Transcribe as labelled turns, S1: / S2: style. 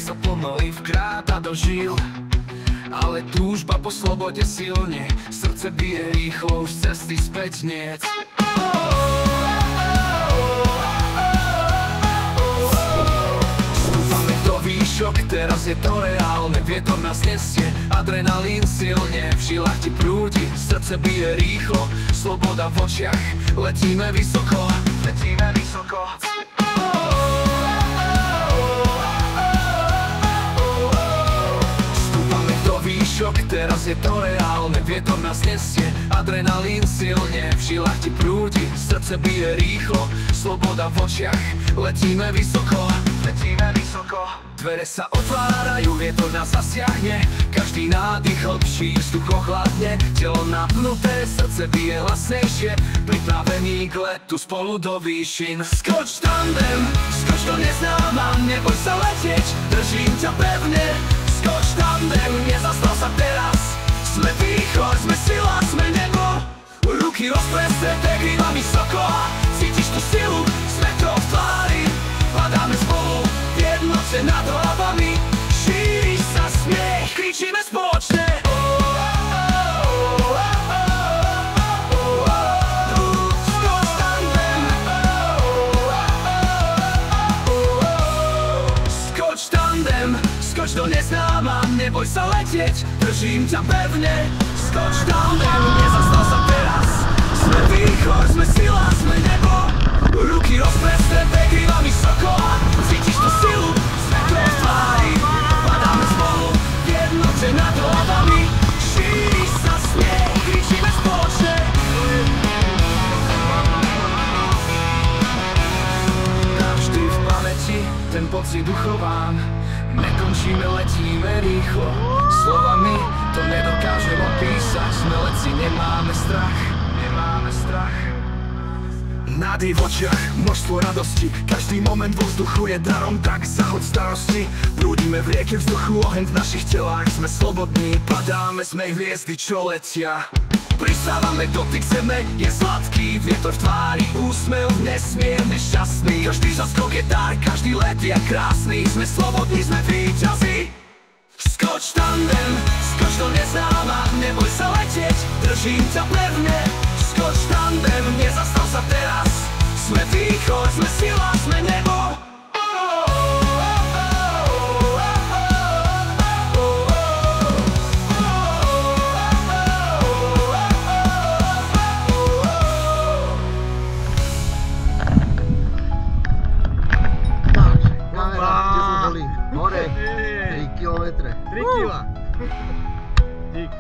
S1: sa plno i vkráta do žil. Ale túžba po slobode silne, srdce bije rýchlo, už cesty späť niet. Stúpame do výšok, teraz je to reálne. Vietor nás nesie, adrenalín silne, v žilách ti prúdi, srdce bije rýchlo. Sloboda v očiach, letíme vysoko, letíme vysoko. Teraz je to reálne, vietor nás nesie, adrenalín silne, v žilách ti prúdi, srdce bije rýchlo. Sloboda v očiach, letíme vysoko, letíme vysoko. Dvere sa otvárajú, vietor nás zasiahne, každý nádych hlbší, vzduch ochladne. Telo napnuté, srdce bije hlasnejšie, pripravený k letu spolu do výšin. Skoč tandem, skoč do neznáma, neboj sa letieť, držím ťa pevne. Skoč tandem, nezastal sa teraz. Sme východ, sme sila, sme nebo. Ruky rozprestreté, krídla vysoko. Cítiš tú silu, svetlo v tvári. Padáme spolu, v jednote nad hlavami. Šíri sa smiech, kričíme spoločne. Skoč tandem. Skoč tandem, skoč do neznáma, neboj sa letieť, držím ťa pevne. Skoč tandem, nezastal sa teraz. Sme východ, sme sila, sme nebo. Ruky rozprestreté, krídla vysoko. Cítiš tú silu, svetlo v tvári. Padáme spolu, v jednote nad hlavami. Šíri sa smiech, kričíme spoločne. Navždy v pamäti ten pocit uchovám. Nekončíme, letíme rýchlo. Slovami to nedokážem opísať. Sme letci, nemáme strach, nemáme strach. Nádej v očiach, množstvo radosti. Každý moment vo vzduchu je darom, tak zahoď starosti. Prúdime v rieke vzduchu, oheň v našich telách. Sme slobodní, padáme, sme hviezdy, čo letia. Prisávame dotyk zeme, je sladký, vietor v tvári, úsmev nesmierne šťastný. Každý zaskok je dar, každý let je krásny. Sme slobodní, sme víťazi. Skoč tandem, skoč do neznáma, neboj sa letieť, držím ťa pevne. Skoč tandem, nezastal sa teraz. Sme východ, sme sila, sme nebo.
S2: Hore, 3 kilometre.
S3: 3 kila. Dík.